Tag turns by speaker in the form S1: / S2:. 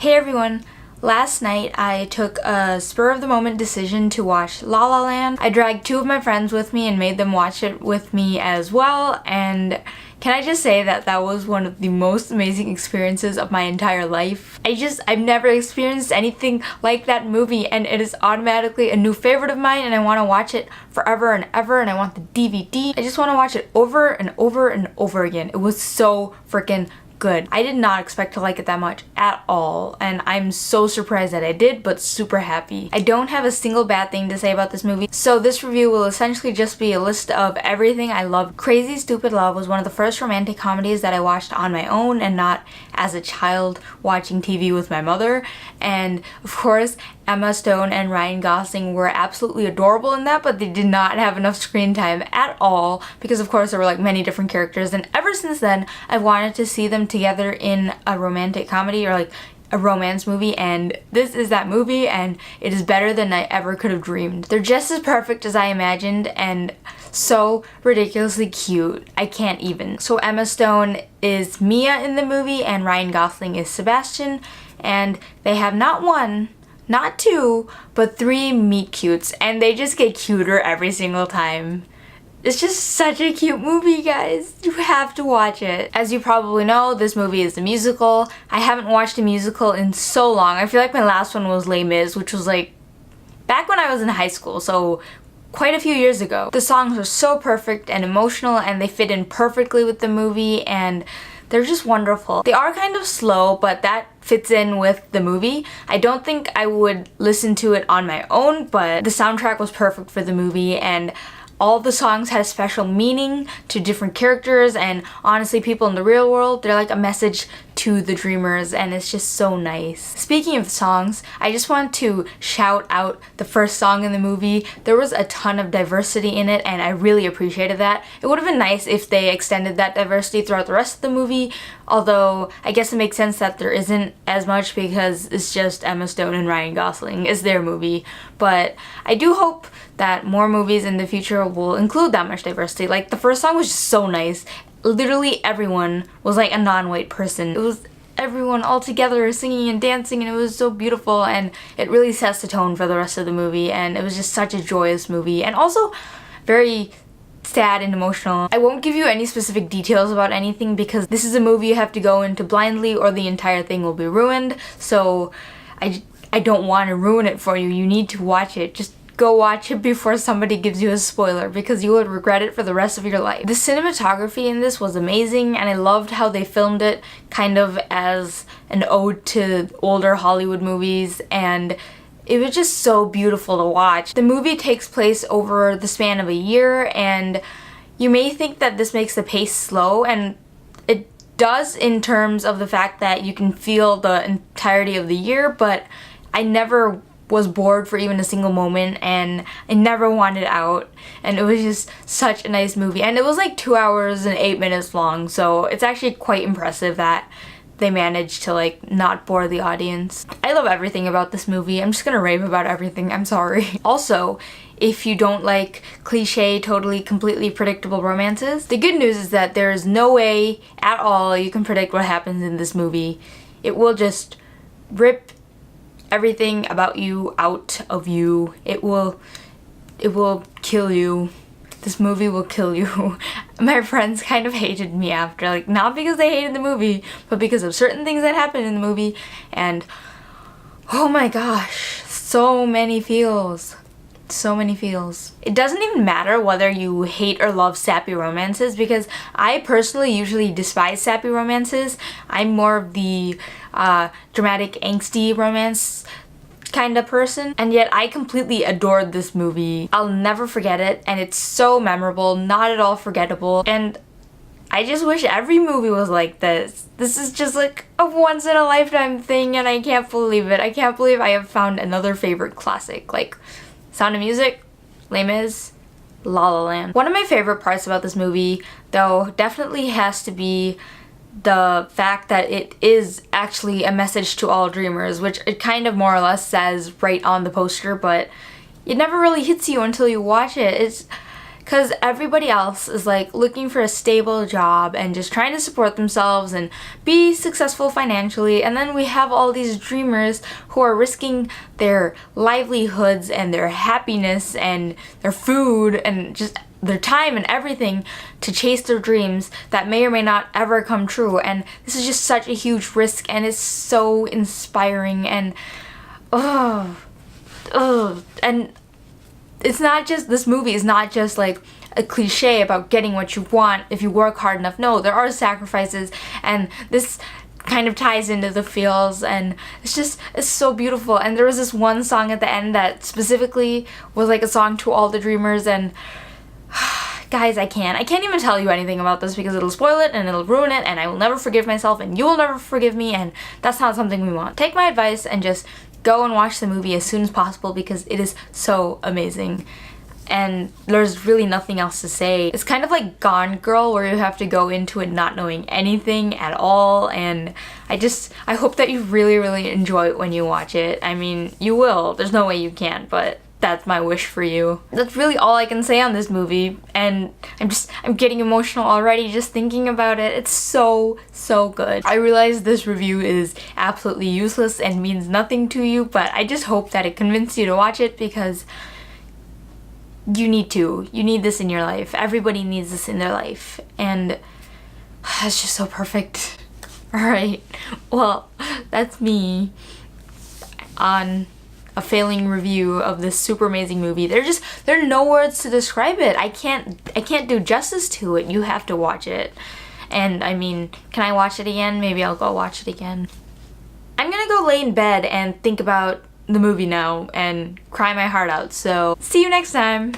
S1: Hey everyone! Last night I took a spur-of-the-moment decision to watch La La Land. I dragged two of my friends with me and made them watch it with me as well, and can I just say that that was one of the most amazing experiences of my entire life. I've never experienced anything like that movie, and it is automatically a new favorite of mine, and I want to watch it forever and ever, and I want the DVD. I just want to watch it over and over and over again. It was so freaking good. I did not expect to like it that much at all, and I'm so surprised that I did, but super happy. I don't have a single bad thing to say about this movie, so this review will essentially just be a list of everything I love. Crazy Stupid Love was one of the first romantic comedies that I watched on my own and not as a child watching TV with my mother, and of course Emma Stone and Ryan Gosling were absolutely adorable in that, but they did not have enough screen time at all because of course there were like many different characters, and ever since then I've wanted to see them together in a romantic comedy or like a romance movie, and this is that movie, and it is better than I ever could have dreamed. They're just as perfect as I imagined and so ridiculously cute. I can't even. So Emma Stone is Mia in the movie and Ryan Gosling is Sebastian, and they have not one, not two, but three meet cutes, and they just get cuter every single time. It's just such a cute movie, guys. You have to watch it. As you probably know, this movie is a musical. I haven't watched a musical in so long. I feel like my last one was Les Mis, which was like back when I was in high school, so quite a few years ago. The songs are so perfect and emotional, and they fit in perfectly with the movie, and they're just wonderful. They are kind of slow, but that fits in with the movie. I don't think I would listen to it on my own, but the soundtrack was perfect for the movie, and all the songs had a special meaning to different characters, and honestly, people in the real world, they're like a message to the dreamers, and it's just so nice. Speaking of songs, I just want to shout out the first song in the movie. There was a ton of diversity in it, and I really appreciated that. It would have been nice if they extended that diversity throughout the rest of the movie, although I guess it makes sense that there isn't as much because it's just Emma Stone and Ryan Gosling. It's their movie, but I do hope that more movies in the future will include that much diversity. Like, the first song was just so nice. Literally everyone was like a non-white person. It was everyone all together singing and dancing, and it was so beautiful, and it really sets the tone for the rest of the movie, and it was just such a joyous movie, and also very sad and emotional. I won't give you any specific details about anything because this is a movie you have to go into blindly or the entire thing will be ruined, so I don't want to ruin it for you. You need to watch it. Just go watch it before somebody gives you a spoiler because you would regret it for the rest of your life. The cinematography in this was amazing, and I loved how they filmed it kind of as an ode to older Hollywood movies, and it was just so beautiful to watch. The movie takes place over the span of a year, and you may think that this makes the pace slow, and it does in terms of the fact that you can feel the entirety of the year, but I never was bored for even a single moment, and I never wanted out, and it was just such a nice movie, and it was like 2 hours and 8 minutes long, so it's actually quite impressive that they managed to like not bore the audience. I love everything about this movie. I'm just gonna rave about everything, I'm sorry. Also, if you don't like cliche, totally, completely predictable romances, the good news is that there is no way at all you can predict what happens in this movie. It will just rip everything about you out of you. It will kill you. This movie will kill you. My friends kind of hated me after, like, not because they hated the movie, but because of certain things that happened in the movie, and oh my gosh, so many feels. So many feels. It doesn't even matter whether you hate or love sappy romances, because I personally usually despise sappy romances. I'm more of the dramatic, angsty romance kind of person, and yet I completely adored this movie. I'll never forget it, and it's so memorable, not at all forgettable, and I just wish every movie was like this. This is just like a once-in-a-lifetime thing, and I can't believe it. I can't believe I have found another favorite classic. Like, Sound of Music, Les Mis, La La Land. One of my favorite parts about this movie, though, definitely has to be the fact that it is actually a message to all dreamers, which it kind of more or less says right on the poster, but it never really hits you until you watch it. It's Because everybody else is like looking for a stable job and just trying to support themselves and be successful financially, and then we have all these dreamers who are risking their livelihoods and their happiness and their food and just their time and everything to chase their dreams that may or may not ever come true. And this is just such a huge risk, and it's so inspiring. And and it's not just, this movie is not just like a cliche about getting what you want if you work hard enough. No, there are sacrifices, and this kind of ties into the feels, and it's so beautiful. And there was this one song at the end that specifically was like a song to all the dreamers, and guys, I can't even tell you anything about this because it'll spoil it and it'll ruin it, and I will never forgive myself and you will never forgive me, and that's not something we want. Take my advice and just go and watch the movie as soon as possible because it is so amazing. And there's really nothing else to say. It's kind of like Gone Girl, where you have to go into it not knowing anything at all, and I hope that you really, really enjoy it when you watch it. I mean, you will. There's no way you can't, but that's my wish for you. That's really all I can say on this movie, and I'm getting emotional already just thinking about it. It's so good. I realize this review is absolutely useless and means nothing to you, but I just hope that it convinced you to watch it because you need to. You need this in your life. Everybody needs this in their life, and it's just so perfect. Alright, well, that's me on a failing review of this super amazing movie. There are no words to describe it. I can't do justice to it. You have to watch it. And I mean, can I watch it again? Maybe I'll go watch it again. I'm gonna go lay in bed and think about the movie now and cry my heart out. So see you next time.